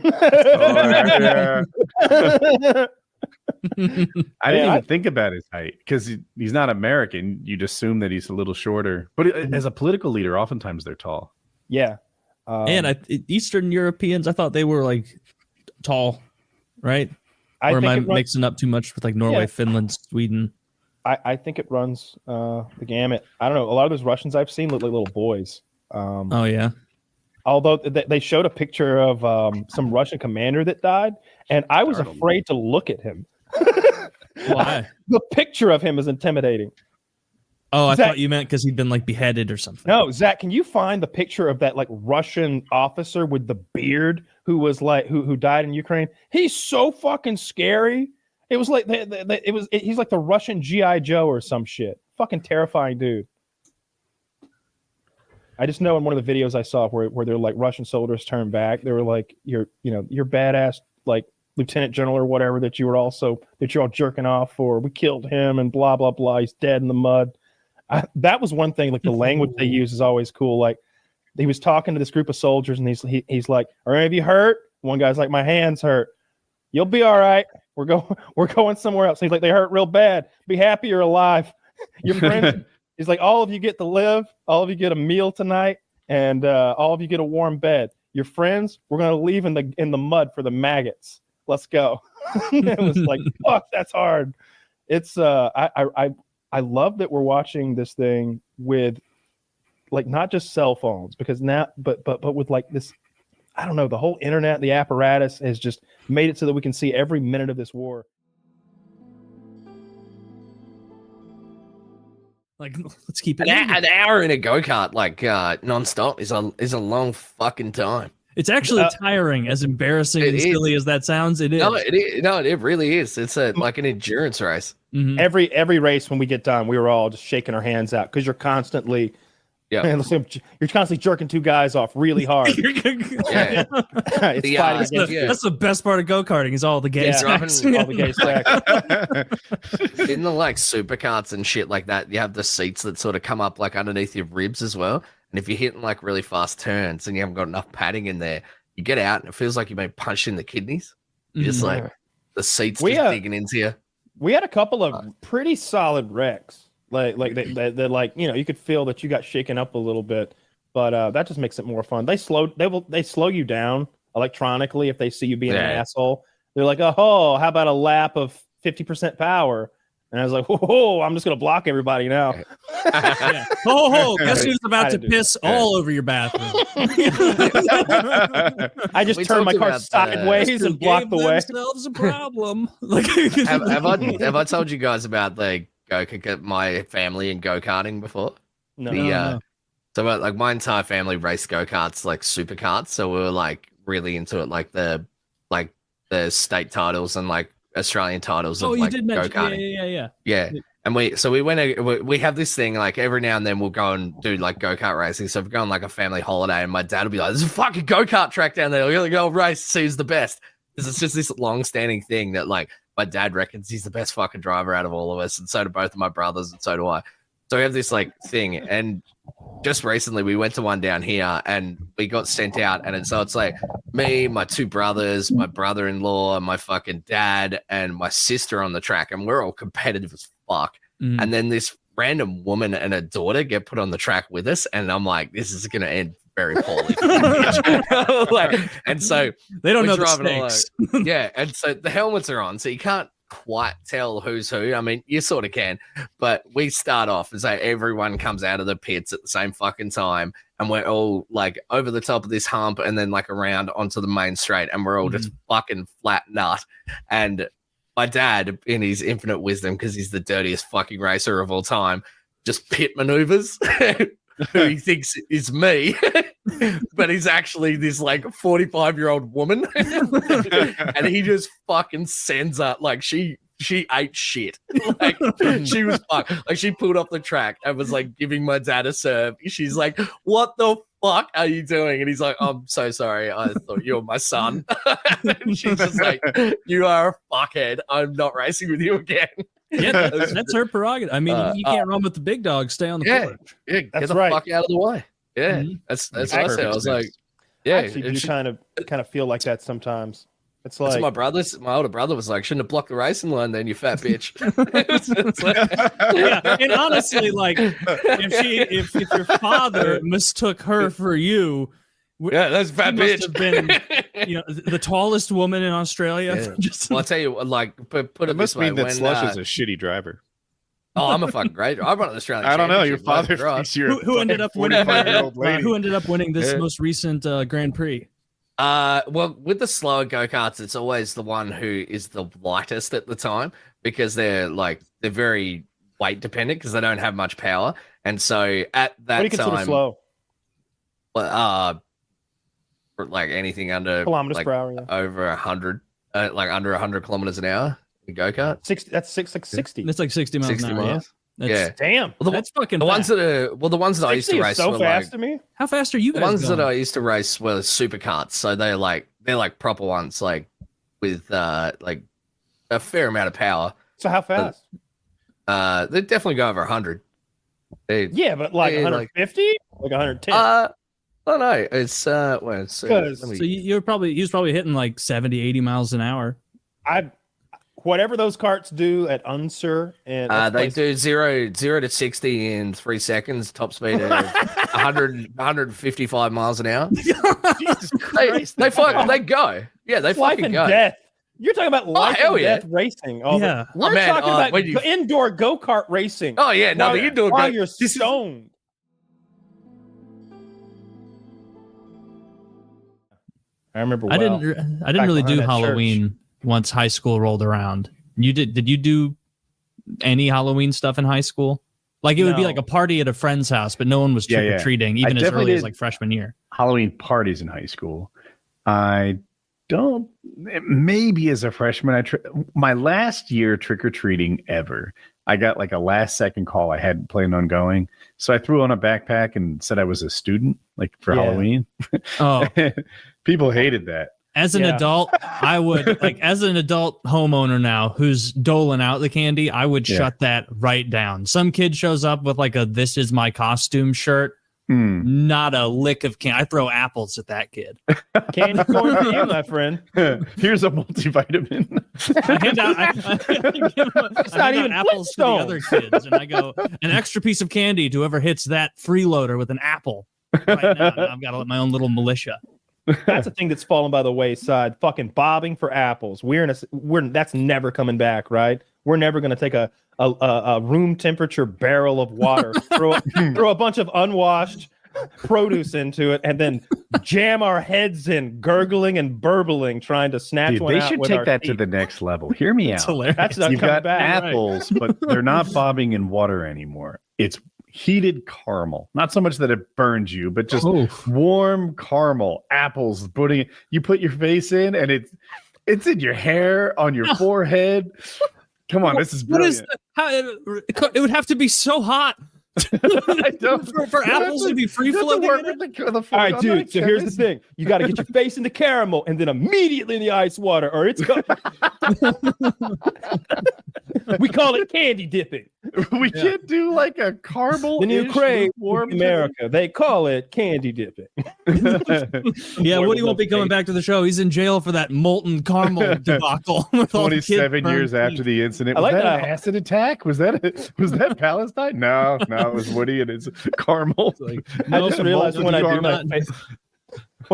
I didn't even think about his height, because he's not American. You'd assume that he's a little shorter, but as a political leader, oftentimes they're tall. Yeah. And Eastern Europeans, I thought they were like tall, right? Or am I mixing up too much with like Norway, Finland, Sweden? I think it runs the gamut. I don't know. A lot of those Russians I've seen look like little boys. Oh yeah. Although they showed a picture of some Russian commander that died, and I was afraid to look at him. Why? The picture of him is intimidating. Oh, I thought you meant because he'd been like beheaded or something. No, Zach, can you find the picture of that like Russian officer with the beard who was like who died in Ukraine? He's so fucking scary. It was like he's like the Russian G.I. Joe or some shit. Fucking terrifying dude. I just know in one of the videos I saw where they're like Russian soldiers turned back, they were like, you're badass like lieutenant general or whatever that you're all jerking off for. We killed him and blah blah blah. He's dead in the mud. That was one thing. Like the language they use is always cool. Like he was talking to this group of soldiers, and he's like, "Are any of you hurt?" One guy's like, "My hands hurt." "You'll be all right. We're going somewhere else." He's like, "They hurt real bad. Be happy you're alive. Your friends." He's like, "All of you get to live. All of you get a meal tonight, and all of you get a warm bed. Your friends, we're gonna leave in the mud for the maggots. Let's go." It was like, fuck, that's hard. It's I love that we're watching this thing with like not just cell phones, because now but with like this, I don't know, the whole internet, the apparatus has just made it so that we can see every minute of this war. Like, let's keep it an hour in a go-kart like nonstop is a long fucking time. It's actually tiring, as embarrassing and silly as that sounds. It is. It really is. It's like an endurance race. Mm-hmm. Every race, when we get done, we were all just shaking our hands out, because you're constantly you're constantly jerking two guys off really hard. Yeah. That's the best part of go-karting is all the gay sex. All the gay sex. In the like supercarts and shit like that, you have the seats that sort of come up like underneath your ribs as well. And if you're hitting like really fast turns and you haven't got enough padding in there, you get out and it feels like you've been punched in the kidneys. Just like the seats digging into you. We had a couple of pretty solid wrecks. Like they like, you could feel that you got shaken up a little bit, but that just makes it more fun. They slow you down electronically if they see you being an asshole. They're like, "Oh, how about a lap of 50% power?" And I was like, "Whoa, I'm just gonna block everybody now." Oh, guess who's about to piss all over your bathroom? I just turned my car sideways and blocked the way. Themselves a problem. Have I told you guys about my family and go-karting before? No. So like my entire family raced go-karts, like supercarts. So we were like really into it, like the state titles and like Australian titles of like go-karting. Yeah. And we have this thing like every now and then we'll go and do like go-kart racing. So if we go on like a family holiday and my dad will be like, there's a fucking go-kart track down there. We're going to go race, see who's the best. Because it's just this long-standing thing that like my dad reckons he's the best fucking driver out of all of us. And so do both of my brothers and so do I. So we have this like thing. And just recently we went to one down here and we got sent out. And so it's like me, my two brothers, my brother-in-law, my fucking dad, and my sister on the track. And we're all competitive as fuck. And then this random woman and her daughter get put on the track with us, and I'm like, this is going to end very poorly. Like, and so they don't know the stakes. Yeah, and so the helmets are on, so you can't quite tell who's who. I mean, you sort of can, but we start off and say everyone comes out of the pits at the same fucking time, and we're all like over the top of this hump, and then like around onto the main straight, and we're all just fucking flat nut. And my dad, in his infinite wisdom, because he's the dirtiest fucking racer of all time, just pit maneuvers who he thinks is me, but he's actually this like 45-year-old woman. And he just fucking sends up like she ate shit. Like she was fucked. Like she pulled off the track and was like giving my dad a serve. She's like, what the fuck are you doing? And he's like, I'm so sorry. I thought you were my son. And she's just like, you are a fuckhead. I'm not racing with you again. Yeah, that's her prerogative. I mean, you can't run with the big dogs. Stay on the porch. Yeah, get the fuck out of the way. Yeah, that's what I said. I was like, yeah, actually, you kind of feel like that sometimes. It's like my older brother was like, shouldn't have blocked the racing line then, you fat bitch. Yeah, and honestly, like if your father mistook her for you, yeah, that's a fat bitch. Have been, the tallest woman in Australia. Yeah. Well, I'll tell you, like, put it must this way, mean that when, Slush is a shitty driver. Oh, I'm a fucking great. I run an Australian. I don't know. Your father thinks you're who ended up winning? 45-year-old lady. Who ended up winning this most recent Grand Prix? Well, with the slower go-karts, it's always the one who is the lightest at the time because they're very weight dependent because they don't have much power. And so at that what do you consider slow? Like anything under kilometers per hour, over 100, like under 100 kilometers an hour in go-kart. 60. That's 60. It's like 60 miles an hour. Miles. Yeah. Damn. Well, that's fucking the ones that I used to race so were fast to me. How fast are you guys? The ones going? that I used to race were supercarts, so they're like proper ones, like with like a fair amount of power. So how fast? They definitely go over 100. Yeah, but like 150, like 110. I don't know. It's so he was probably hitting like 70, 80 miles an hour. Whatever those carts do at Unser and they do 0 to 60 in 3 seconds, top speed of 155 miles an hour. Jesus Christ, they go. Yeah, they life fucking and go. Death. You're talking about life and death racing. Yeah. We're talking about indoor go-kart racing. Oh yeah, no, the indoor while you're stoned. I remember. I didn't really do Halloween once high school rolled around. You did? Did you do any Halloween stuff in high school? Like it would be like a party at a friend's house, but no one was trick or treating, even as early as like freshman year. Halloween parties in high school. I don't. Maybe as a freshman, my last year trick or treating ever. I got like a last second call. I hadn't planned on going, so I threw on a backpack and said I was a student, like for Halloween. Oh, people hated that. As an adult, I would as an adult homeowner now who's doling out the candy, I would shut that right down. Some kid shows up with like a "This is my costume" shirt. Not a lick of candy. I throw apples at that kid. Candy corn for you, my friend. Here's a multivitamin. I give apples to the other kids, and I go, an extra piece of candy to whoever hits that freeloader with an apple. Right now, I've got my own little militia. That's a thing that's fallen by the wayside. Fucking bobbing for apples. That's never coming back, right? We're never going to take a room temperature barrel of water, throw a bunch of unwashed produce into it, and then jam our heads in, gurgling and burbling, trying to snatch one out. They should take that to the next level. Hear me out. That's not You've coming got back, apples, but they're not bobbing in water anymore. It's heated caramel. Not so much that it burns you, but just warm caramel. Apples, you put your face in, and it's in your hair, on your forehead. Come on, this is What brilliant. it would have to be so hot for apples to be free floating. All right, dude. So here's the thing: you got to get your face in the caramel and then immediately in the ice water, or it's going. We call it candy dipping. We can't do like a caramel. The new craze in America, they call it candy dipping. Yeah, Woody won't be coming back to the show. He's in jail for that molten caramel debacle. With all the kids 27 burned years teeth. after the incident. I Was like that that. an acid attack? Was that Palestine? No, it was Woody and his caramel. I just realized when I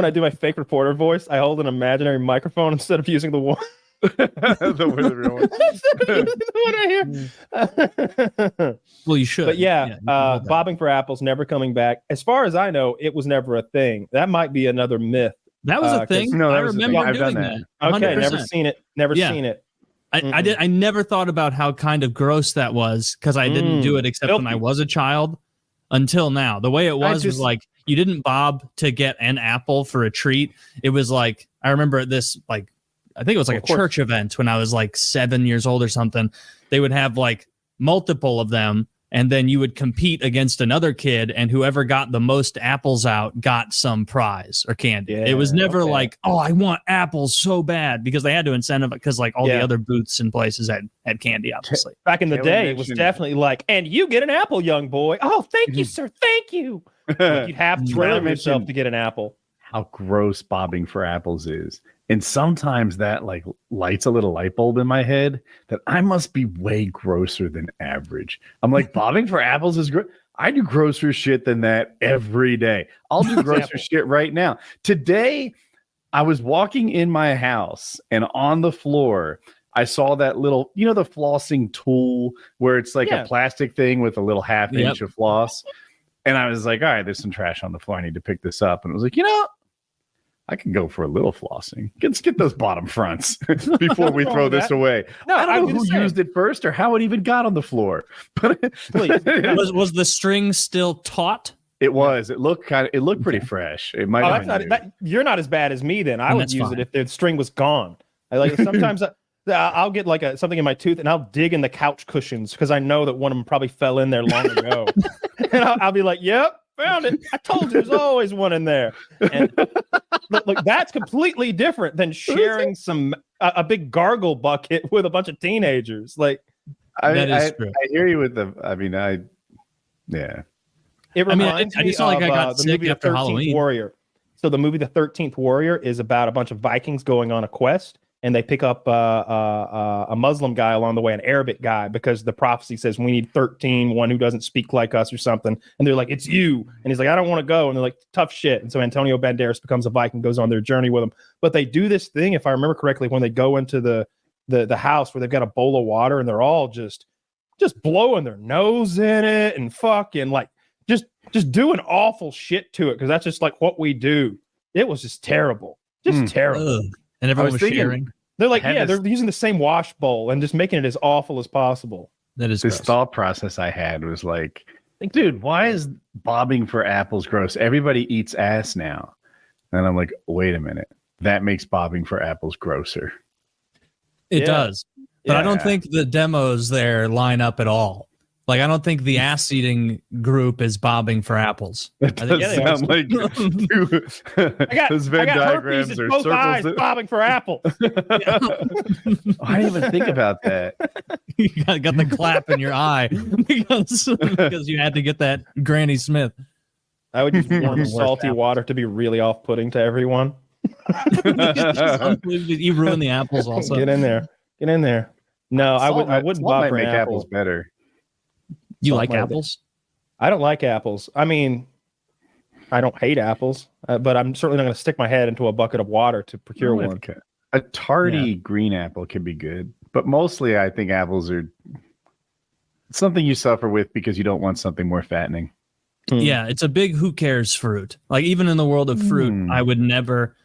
do my fake reporter voice, I hold an imaginary microphone instead of using the one. the real one. The one I hear. Well, you should. But you can hold that. bobbing for apples, never coming back. As far as I know, it was never a thing. That might be another myth. That was a thing. No, that I was a thing. remember I've doing done that. Okay, 100%. never seen it. Never Yeah. seen it. I did. I never thought about how kind of gross that was because I didn't do it except when I Filthy. was a child. Until now, the way it was just- was like you didn't bob to get an apple for a treat. It was like I remember this like I think it was like Of a course. church event when I was like 7 years old or something. They would have like multiple of them, and then you would compete against another kid, and whoever got the most apples out got some prize or candy. Yeah, it was never okay. like, oh, I want apples so bad, because they had to incentive because like all the Yeah. other booths and places had candy, obviously. Back in the Taylor day, it was mentioned- definitely like, and you get an apple, young boy. Oh, thank you, sir. Thank you. Like, you'd have to Taylor drown yourself mentioned- to get an apple. How gross bobbing for apples is. And sometimes that like lights a little light bulb in my head that I must be way grosser than average. I'm like, bobbing for apples is gross. I do grosser shit than that every day. I'll do grosser Example. shit right now. Today, I was walking in my house and on the floor, I saw that little, the flossing tool where it's like Yeah. a plastic thing with a little half Yep. inch of floss. And I was like, all right, there's some trash on the floor. I need to pick this up. And it was like, I can go for a little flossing. Let's get those bottom fronts before we wrong throw with this that. away. No, I don't I'd know do who the same. used it first or how it even got on the floor. But Please. Was the string still taut? it was. It looked pretty fresh. It might Oh, have that's been not, new. you're not as bad as me then. I And would that's use fine. it if the string was gone. I like sometimes I'll get like something in my tooth and I'll dig in the couch cushions because I know that one of them probably fell in there long ago. And I'll be like, yep, found it. I told you there's always one in there. And look, that's completely different than sharing a big gargle bucket with a bunch of teenagers. Like That is true. I hear you with yeah. it I mean, reminds I me just felt like I of, got the sick movie after The 13th Halloween. Warrior. So the movie The 13th Warrior is about a bunch of Vikings going on a quest, and they pick up a Muslim guy along the way, an Arabic guy, because the prophecy says we need 13, one who doesn't speak like us or something. And they're like, it's you. And he's like, I don't want to go. And they're like, tough shit. And so Antonio Banderas becomes a Viking, goes on their journey with him. But they do this thing, if I remember correctly, when they go into the house where they've got a bowl of water and they're all just blowing their nose in it and fucking like just doing awful shit to it, because that's just like what we do. It was just terrible. Just terrible. Ugh. And everyone was was thinking- sharing. They're like, I had yeah, this- they're using the same wash bowl and just making it as awful as possible. That is This gross. thought process I had was like, dude, why is bobbing for apples gross? Everybody eats ass now. And I'm like, wait a minute. That makes bobbing for apples grosser. It Yeah. does. But I don't Yeah. think the demos there line up at all. Like, I don't think the ass eating group is bobbing for apples. That I think- does yeah, they are. sound like those Venn diagrams herpes are in both eyes circles. bobbing for apples. I didn't even think about that. You got the clap in your eye because you had to get that Granny Smith. I would use warm, Worst salty apples. water to be really off-putting to everyone. You ruin the apples also. Get in there. Get in there. No, I wouldn't Salt bob might for an make apple. apples better. You Salt like might be- apples? I don't like apples. I mean, I don't hate apples, but I'm certainly not going to stick my head into a bucket of water to procure one. Okay. A tardy green apple can be good, but mostly I think apples are something you suffer with because you don't want something more fattening. Yeah, it's a big who cares fruit. Like, even in the world of fruit, I would never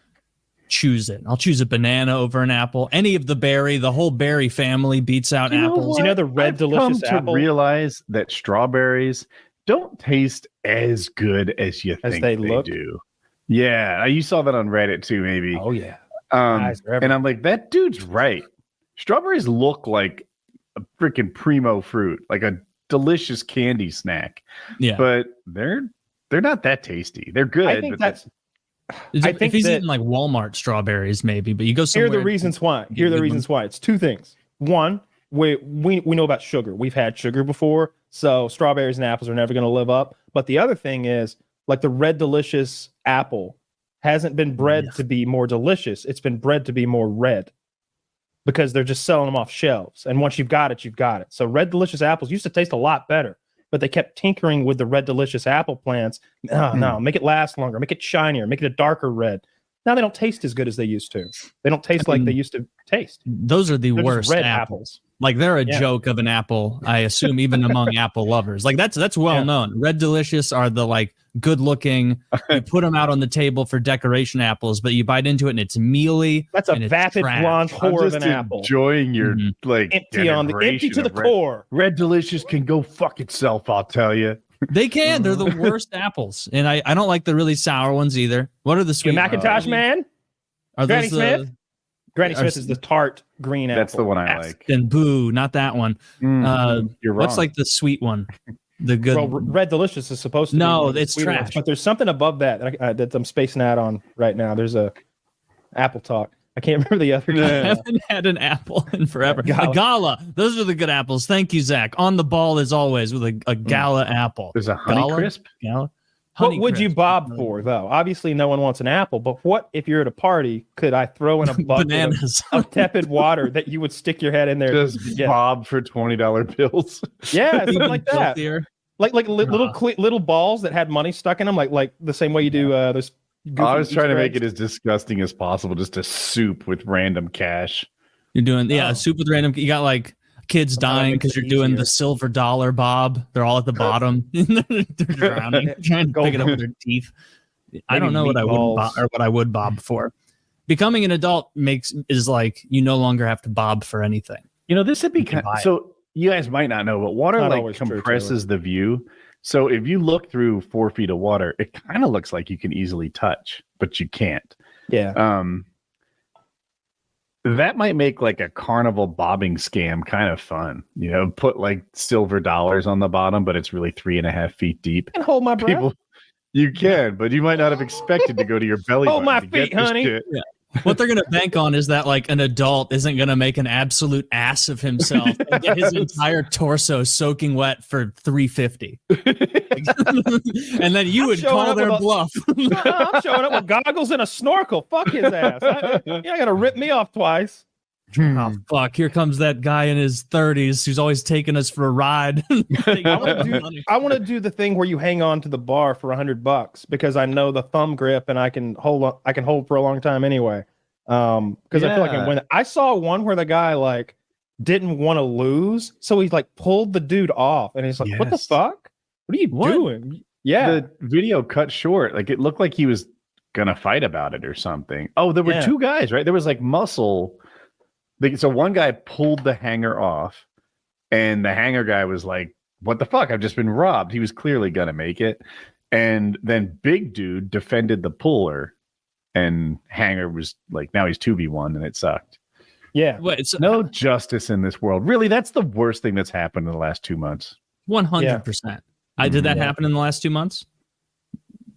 choose it. I'll choose a banana over an apple. Any of the whole berry family beats out You know apples. what? You know the red I've delicious come apple? to realize that strawberries don't taste as good as you As think they they look? do. Yeah, you saw that on Reddit too, maybe. Oh yeah. Um, Eyes are and I'm like, that dude's right. Strawberries look like a freaking primo fruit, like a delicious candy snack. Yeah. But they're not that tasty. They're good. I think but if he's eating like Walmart strawberries, maybe, but you go somewhere. Here are the reasons why. Here are the reasons why. It's two things. One, we know about sugar. We've had sugar before, so strawberries and apples are never going to live up. But the other thing is, like the Red Delicious apple hasn't been bred to be more delicious. It's been bred to be more red because they're just selling them off shelves. And once you've got it, you've got it. So Red Delicious apples used to taste a lot better, but they kept tinkering with the Red Delicious apple plants. No, make it last longer, make it shinier, make it a darker red. Now they don't taste as good as they used to. They don't taste like they used to taste. Those are the They're worst red apples. Like they're a joke of an apple, I assume, even among apple lovers. Like that's well known. Red Delicious are the like good looking. You put them out on the table for decoration apples, but you bite into it and it's mealy. That's a vapid blonde whore of an apple. Enjoying your like empty to the core. Red Delicious can go fuck itself, I'll tell you. They can. They're the worst apples, and I don't like the really sour ones either. What are the sweet? Macintosh Man? Are Granny those Smith? Granny Smith is the tart green apple. That's the one I like. Then boo, not that one. You're wrong. What's like the sweet one? The good. Well, Red Delicious is supposed to. No, be it's trash. ones, but there's something above that that I'm spacing out on right now. There's a Apple Talk. I can't remember the other. I haven't had an apple in forever. A Gala. Those are the good apples. Thank you, Zach. On the ball as always with a Gala apple. There's a Honey Crisp. Gala. What would you bob for, though? Obviously, no one wants an apple, but what if you're at a party? Could I throw in a bucket of tepid water that you would stick your head in there? Just bob for $20 bills. Yeah, something like that. Filthier. Like little balls that had money stuck in them, like the same way you do those. I was trying to make it as disgusting as possible, just a soup with random cash. You're doing soup with random. You got like kids dying because you're doing the silver dollar bob. They're all at the bottom. They're drowning, trying to pick it up with their teeth. I don't know what I would bob, or what I would bob for. Becoming an adult is like you no longer have to bob for anything. You know, this would be kind of, so you guys might not know, but water like compresses the view. So if you look through 4 feet of water, it kind of looks like you can easily touch, but you can't. Yeah. That might make like a carnival bobbing scam kind of fun. You know, put like silver dollars on the bottom, but it's really 3.5 feet deep. And hold my breath. You can, but you might not have expected to go to your belly. Hold my feet, honey. Yeah. What they're going to bank on is that like an adult isn't going to make an absolute ass of himself and get his entire torso soaking wet for $350. And then you would call their bluff. I'm showing up with goggles and a snorkel. Fuck his ass. You're going to rip me off twice. Oh, fuck. Here comes that guy in his 30s who's always taking us for a ride. I want to do the thing where you hang on to the bar for $100 because I know the thumb grip and I can hold for a long time anyway. Because I feel like I saw one where the guy like didn't want to lose, so he like pulled the dude off, and he's like, "What the fuck? What are you doing?" Yeah, the video cut short. Like it looked like he was gonna fight about it or something. Oh, there were two guys, right? There was like muscle. So one guy pulled the hanger off, and the hanger guy was like, "What the fuck? I've just been robbed." He was clearly gonna make it, and then big dude defended the puller. And Hanger was like, now he's 2v1 and it sucked. Yeah. No justice in this world. Really, that's the worst thing that's happened in the last 2 months. 100%. Did that happen in the last 2 months?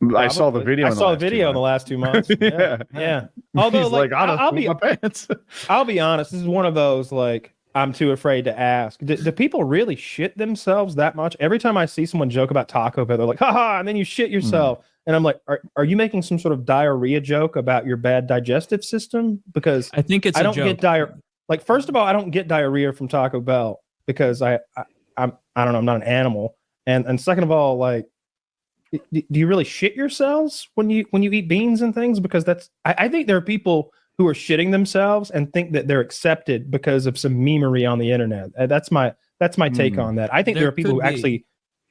Probably. I saw the video. I saw the video in the last 2 months. Yeah. Although, like, I'll be honest. This is one of those like I'm too afraid to ask. Do people really shit themselves that much? Every time I see someone joke about Taco Bell, they're like, haha, and then you shit yourself. And I'm like, are you making some sort of diarrhea joke about your bad digestive system? Because I think it's I don't get diarrhea. Like, first of all, I don't get diarrhea from Taco Bell because I don't know, I'm not an animal. And second of all, like, do you really shit yourselves when you eat beans and things? Because I think there are people who are shitting themselves and think that they're accepted because of some memery on the internet. That's my take on that. I think there are people who actually.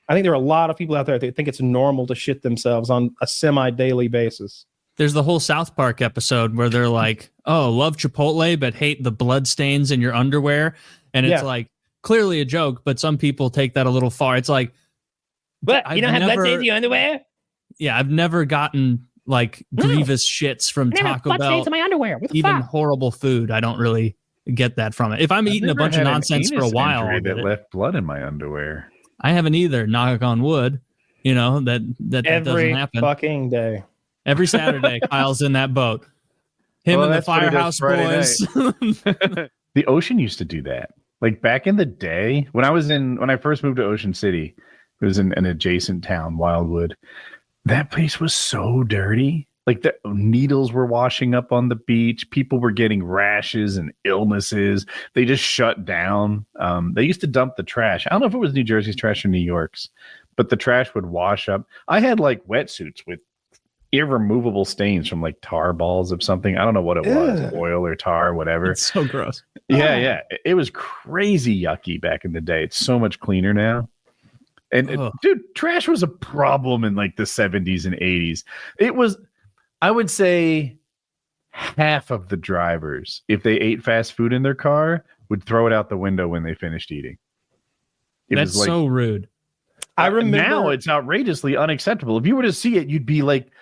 I think there are a lot of people out there that think it's normal to shit themselves on a semi-daily basis. There's the whole South Park episode where they're like, oh, love Chipotle, but hate the blood stains in your underwear. And it's like clearly a joke, but some people take that a little far. It's like, but you don't have blood stains in your underwear? Yeah, I've never gotten like grievous shits from Taco Bell. Blood stains in my underwear. What the Even fuck? horrible food. I don't really get that from it. If I'm eating a bunch of nonsense for a while, I'll get that it. left blood in my underwear. I haven't either. Knock on wood. You know that doesn't Every happen. fucking day. Every Saturday, Kyle's in that boat. Him Well, and the that's what he does Firehouse Friday Boys. The ocean used to do that. Like back in the day, when I first moved to Ocean City, it was in an adjacent town, Wildwood. That place was so dirty. Like the needles were washing up on the beach. People were getting rashes and illnesses. They just shut down. They used to dump the trash. I don't know if it was New Jersey's trash or New York's, but the trash would wash up. I had like wetsuits with irremovable stains from like tar balls of something. I don't know what it was, oil or tar, whatever. It's so gross. Yeah. It was crazy yucky back in the day. It's so much cleaner now. And dude, trash was a problem in like the 70s and 80s. It was, I would say, half of the drivers, if they ate fast food in their car, would throw it out the window when they finished eating. That's like, so rude. I remember now it's outrageously unacceptable. If you were to see it, you'd be like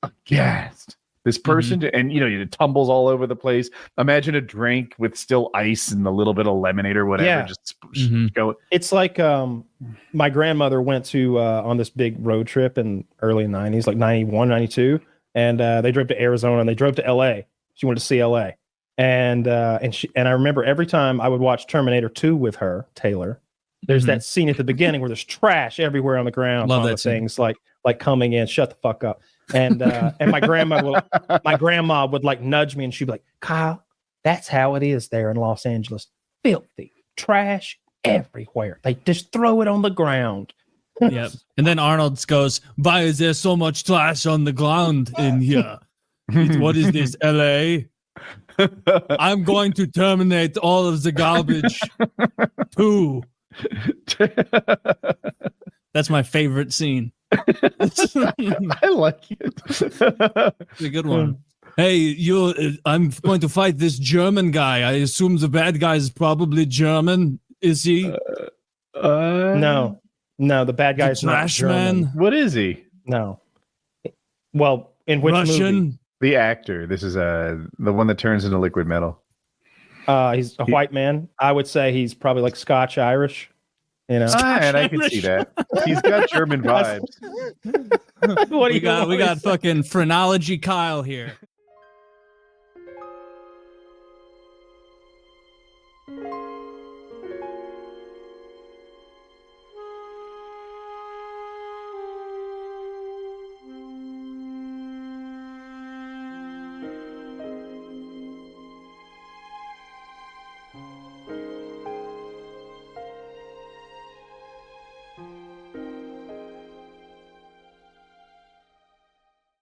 aghast. This person, and it tumbles all over the place. Imagine a drink with still ice and a little bit of lemonade or whatever. Just go. It's like my grandmother went to on this big road trip in early 90s, like 91, 92. And they drove to Arizona and they drove to LA. She wanted to see LA. And I remember every time I would watch Terminator 2 with her, Taylor, there's that scene at the beginning where there's trash everywhere on the ground. Love that things like coming in, shut the fuck up. And my grandma would like nudge me and she'd be like, Kyle, that's how it is there in Los Angeles. Filthy trash everywhere. They just throw it on the ground. Yep. And then Arnold goes, why is there so much trash on the ground in here? What is this, LA? I'm going to terminate all of the garbage too. That's my favorite scene. I like it. It's a good one. Hey, I'm going to fight this German guy. I assume the bad guy is probably German. Is he? No, the bad guy is not German. What is he? No. Well, in which Russian? movie? The actor. This is the one that turns into liquid metal. He's a white man. I would say he's probably like Scotch Irish. And I can see that. He's got German vibes. We got fucking phrenology Kyle here.